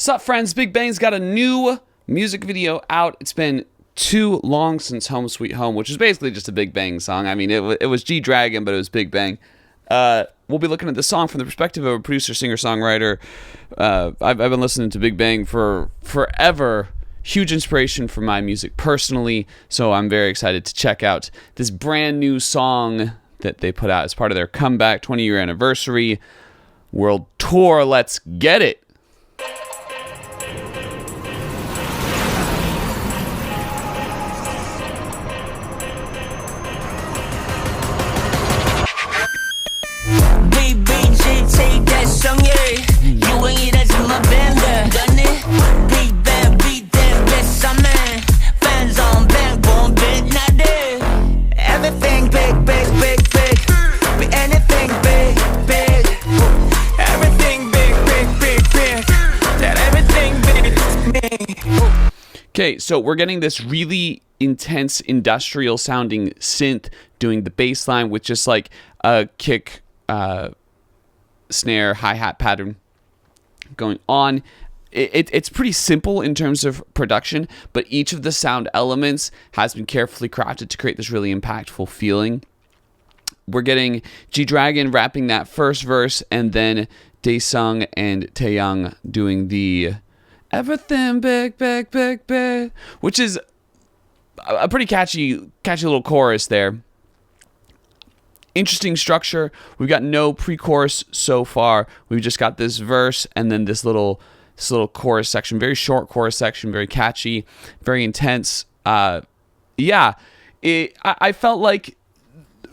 Sup, friends? Big Bang's got a new music video out. It's been too long since Home Sweet Home, which is basically just a Big Bang song. I mean, it was G-Dragon, but it was Big Bang. We'll be looking at the song from the perspective of a producer, singer, songwriter. I've been listening to Big Bang for forever. Huge inspiration for my music personally, so I'm very excited to check out this brand new song that they put out as part of their comeback 20-year anniversary world tour. Let's get it. Okay, so we're getting this really intense industrial sounding synth doing the bass line with just like a kick, snare, hi-hat pattern going on. It's pretty simple in terms of production, but each of the sound elements has been carefully crafted to create this really impactful feeling. We're getting G-Dragon rapping that first verse, and then Daesung and Taeyoung doing the everything big, big, big, big, which is a pretty catchy little chorus there. Interesting structure. We've got no pre-chorus so far. We've just got this verse and then this little chorus section. Very short chorus section, very catchy, very intense. I felt like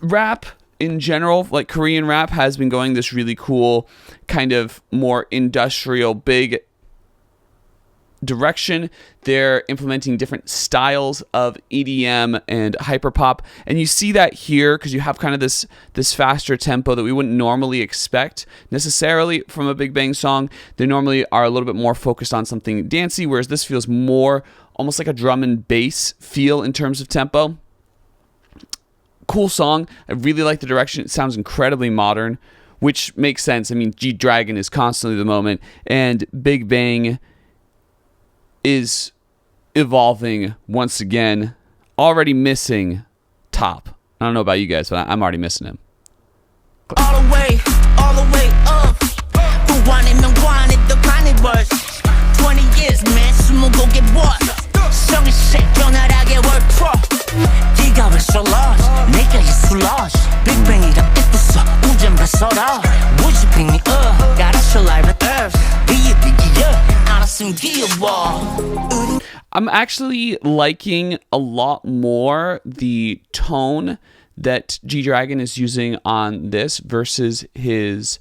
rap in general, like Korean rap, has been going this really cool kind of more industrial, big direction. They're implementing different styles of EDM and hyperpop, and you see that here because you have kind of this faster tempo that we wouldn't normally expect necessarily from a Big Bang song. They normally are a little bit more focused on something dancey, whereas this feels more almost like a drum and bass feel in terms of tempo. Cool song. I really like the direction. It sounds incredibly modern, which makes sense. I mean, G-Dragon is constantly the moment, and Big Bang is evolving once again, already missing Top. I don't know about you guys, but I'm already missing him. All the way up. Who wanted the kind of words. 20 years, man, 숨을 고개 what? 성의 색 변화하게 work for. 네가 왜 so lost? 내가 예술 lost. Big Bang이랑 뜻했어. 우전 배설아. Would you pick me up? Gotta show life on earth. I'm actually liking a lot more the tone that G-Dragon is using on this versus his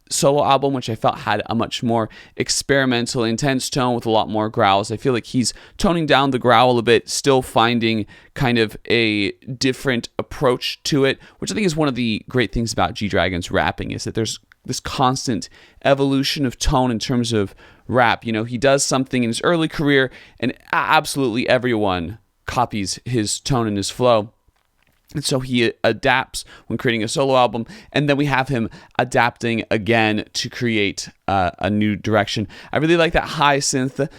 solo album, which I felt had a much more experimental, intense tone with a lot more growls. I feel like he's toning down the growl a bit, still finding kind of a different approach to it, which I think is one of the great things about G-Dragon's rapping, is that there's this constant evolution of tone in terms of rap. You know, he does something in his early career and absolutely everyone copies his tone and his flow. And so he adapts when creating a solo album, and then we have him adapting again to create a new direction. I really like that high synth.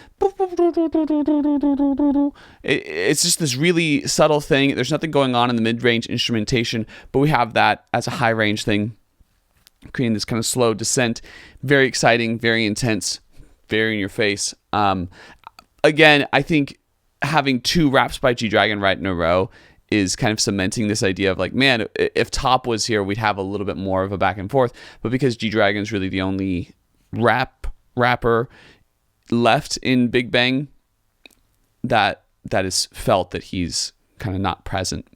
It's just this really subtle thing. There's nothing going on in the mid-range instrumentation, but we have that as a high-range thing, creating this kind of slow descent. Very exciting, very intense, very in your face. Again, I think having two raps by G-Dragon right in a row is kind of cementing this idea of like, man, if Top was here, we'd have a little bit more of a back and forth. But because G-Dragon is really the only rapper left in Big Bang, that is felt that he's kind of not present.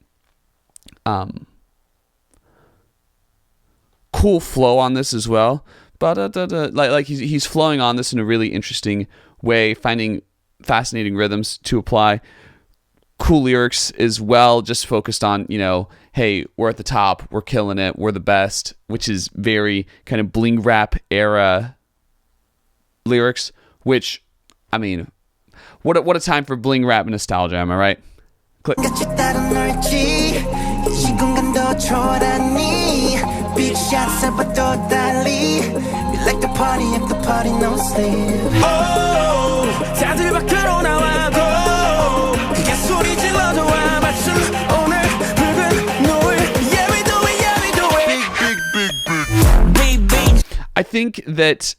Cool flow on this as well, but like he's flowing on this in a really interesting way, finding fascinating rhythms to apply. Cool lyrics as well, just focused on, you know, hey, we're at the top, we're killing it, we're the best, which is very kind of bling rap era lyrics, which, I mean, what a time for bling rap nostalgia, am I right? Click. 시공간도 초라하니 빅샷 세번도 달리 like the party if the party no sleep. Oh, 다들 밖으로 나와도 그게 소리 질러 좋아 마침 오늘 붉은 노을. Yeah we do it, yeah we do it. Big, big, big, big. I think that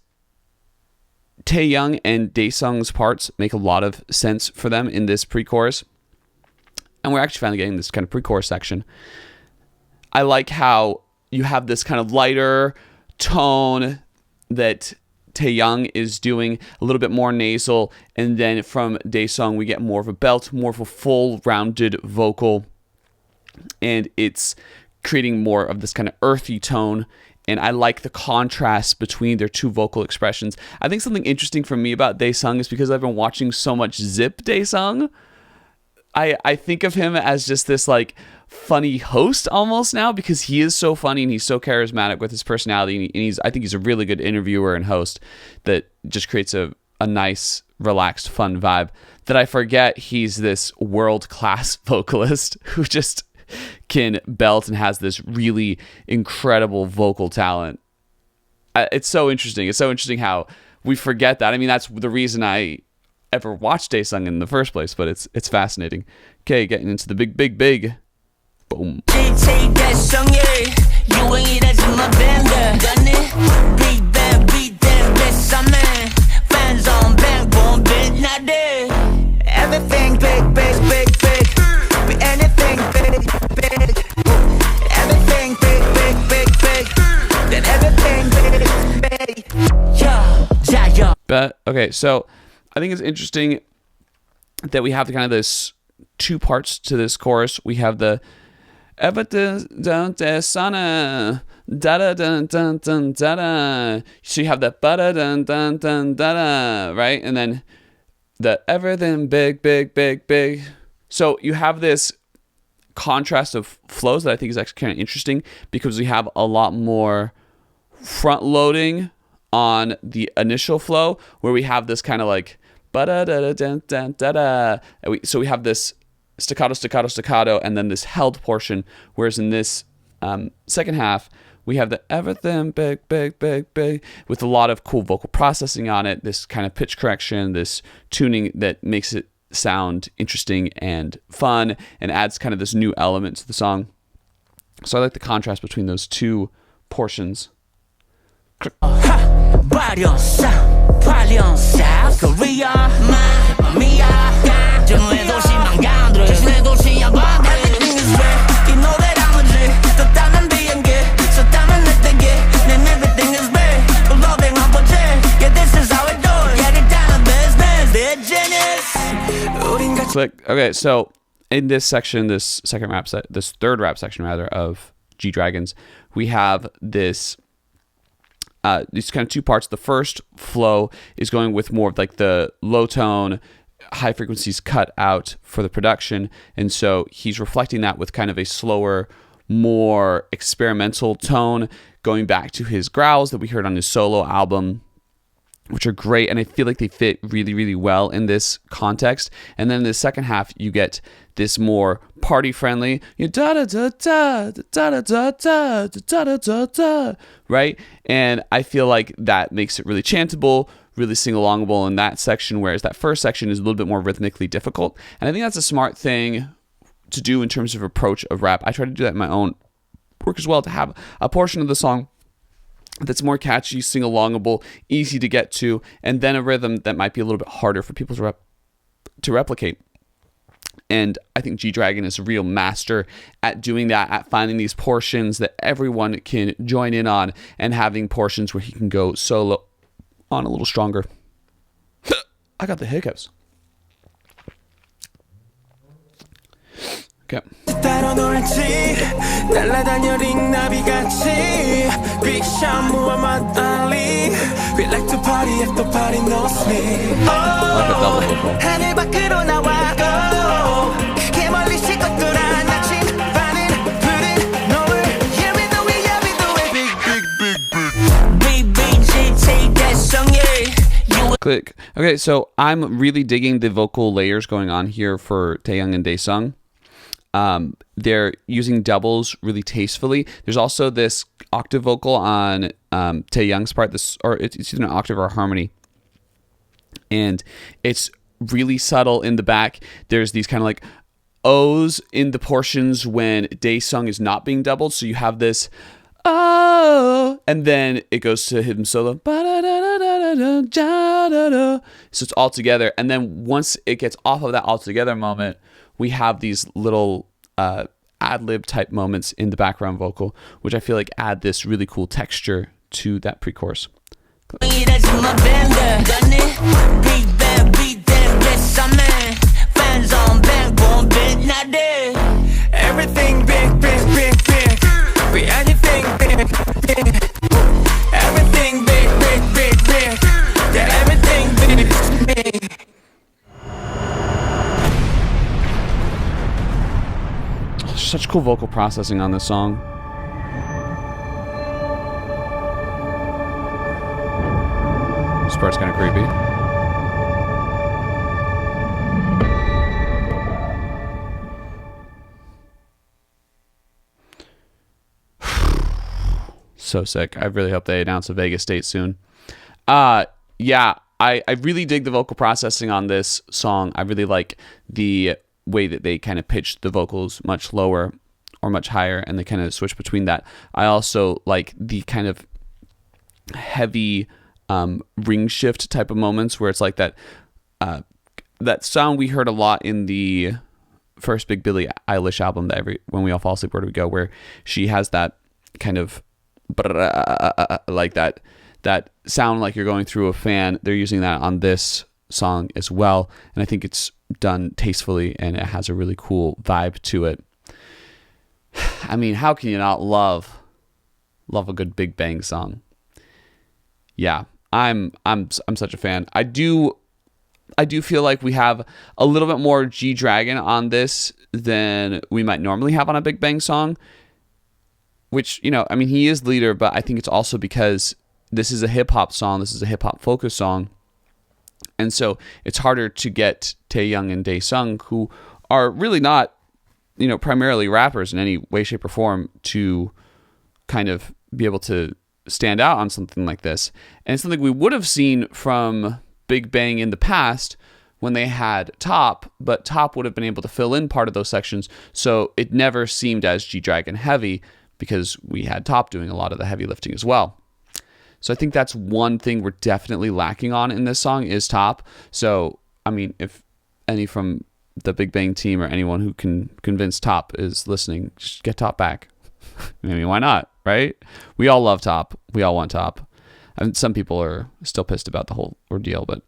Taehyung and Daesung's parts make a lot of sense for them in this pre-chorus. And we're actually finally getting this kind of pre-chorus section. I like how you have this kind of lighter tone that Taehyung is doing, a little bit more nasal, and then from Daesung we get more of a belt, more of a full rounded vocal, and it's creating more of this kind of earthy tone. And I like the contrast between their two vocal expressions. I think something interesting for me about Daesung is because I've been watching so much Zip Daesung, I think of him as just this like funny host almost now, because he is so funny and he's so charismatic with his personality, and I think he's a really good interviewer and host that just creates a nice, relaxed, fun vibe, that I forget he's this world-class vocalist who just can belt and has this really incredible vocal talent. It's so interesting. It's so interesting how we forget that. I mean, that's the reason I ever watched Daesung in the first place, but it's fascinating. Okay, getting into the big. Boom. Everything big, big, big, big. Anything big, big. Everything big, big, big, big. Then everything big, big. Yo. But okay, so I think it's interesting that we have kind of this two parts to this chorus. We have the sana da da dun dun dun da da. So you have the ba da dun dun dun da da, right? And then the everything big, big, big, big. So you have this contrast of flows that I think is actually kind of interesting, because we have a lot more front loading on the initial flow, where we have this kind of like ba da da da da da da. So we have this staccato, and then this held portion. Whereas in this second half, we have the everything big, big, big, big, with a lot of cool vocal processing on it. This kind of pitch correction, this tuning that makes it sound interesting and fun, and adds kind of this new element to the song. So I like the contrast between those two portions. Click. Okay, so in this section, this third rap section rather of G-Dragons, we have this these kind of two parts. The first flow is going with more of like the low tone, high frequencies cut out for the production, and so he's reflecting that with kind of a slower, more experimental tone, going back to his growls that we heard on his solo album, which are great, and I feel like they fit really, really well in this context. And then in the second half, you get this more party-friendly, da-da-da-da, right? And I feel like that makes it really chantable, really sing-alongable in that section, whereas that first section is a little bit more rhythmically difficult. And I think that's a smart thing to do in terms of approach of rap. I try to do that in my own work as well, to have a portion of the song that's more catchy, sing-alongable, easy to get to, and then a rhythm that might be a little bit harder for people to replicate. And I think G-Dragon is a real master at doing that, at finding these portions that everyone can join in on, and having portions where he can go solo on a little stronger. I got the hiccups. Okay. Click. Okay, so I'm really digging the vocal layers going on here for Taehyung and Daesung. They're using doubles really tastefully. There's also this octave vocal on Taeyoung's part, or it's either an octave or a harmony, and it's really subtle in the back. There's these kind of like O's in the portions when Daesung is not being doubled, so you have this oh, and then it goes to him solo, so it's all together, and then once it gets off of that all together moment, we have these little ad-lib type moments in the background vocal, which I feel like add this really cool texture to that pre-chorus. Everything big, big, big, big. Anything big, big. Everything big, big, big, big. Yeah, everything big, big. Such cool vocal processing on this song. This part's kind of creepy. So sick. I really hope they announce a Vegas date soon. Yeah, I really dig the vocal processing on this song. I really like the way that they kind of pitch the vocals much lower or much higher, and they kind of switch between that. I also like the kind of heavy ring shift type of moments where it's like that that sound we heard a lot in the first Big Billie Eilish album, that When We All Fall Asleep, Where Do We Go, where she has that kind of like that sound like you're going through a fan. They're using that on this song as well, and I think it's done tastefully, and it has a really cool vibe to it. I mean, how can you not love a good Big Bang song? Yeah, I'm such a fan. I do feel like we have a little bit more G-Dragon on this than we might normally have on a Big Bang song, which, you know, I mean, he is leader, but I think it's also because this is a hip-hop song, this is a hip-hop focus song, and so it's harder to get Taeyoung and Daesung, who are really not, you know, primarily rappers in any way, shape, or form, to kind of be able to stand out on something like this. And it's something we would have seen from Big Bang in the past when they had Top, but Top would have been able to fill in part of those sections, so it never seemed as G-Dragon heavy because we had Top doing a lot of the heavy lifting as well. So I think that's one thing we're definitely lacking on in this song is Top. So, I mean, if any from the Big Bang team or anyone who can convince Top is listening, just get Top back. I mean, why not, right? We all love Top. We all want Top. I mean, some people are still pissed about the whole ordeal, but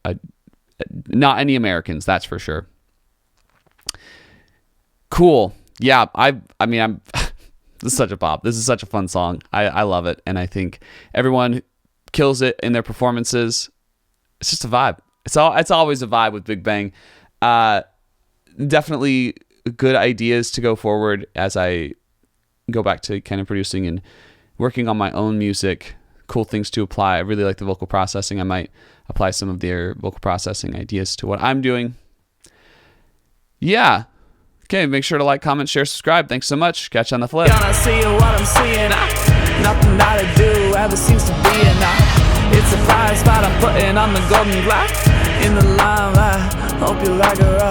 not any Americans, that's for sure. Cool. Yeah, I mean, I'm this is such a bop. This is such a fun song. I love it, and I think everyone kills it in their performances. It's just a vibe. It's always a vibe with Big Bang. Definitely good ideas to go forward as I go back to kind of producing and working on my own music. Cool things to apply. I really like the vocal processing. I might apply some of their vocal processing ideas to what I'm doing. Yeah. Okay, make sure to like, comment, share, subscribe. Thanks so much. Catch you on the flip. Gonna see what I'm seeing. Nothing that I do ever seems to be enough. It's a fire spot I'm putting on the golden glass. In the limelight, hope you like her up.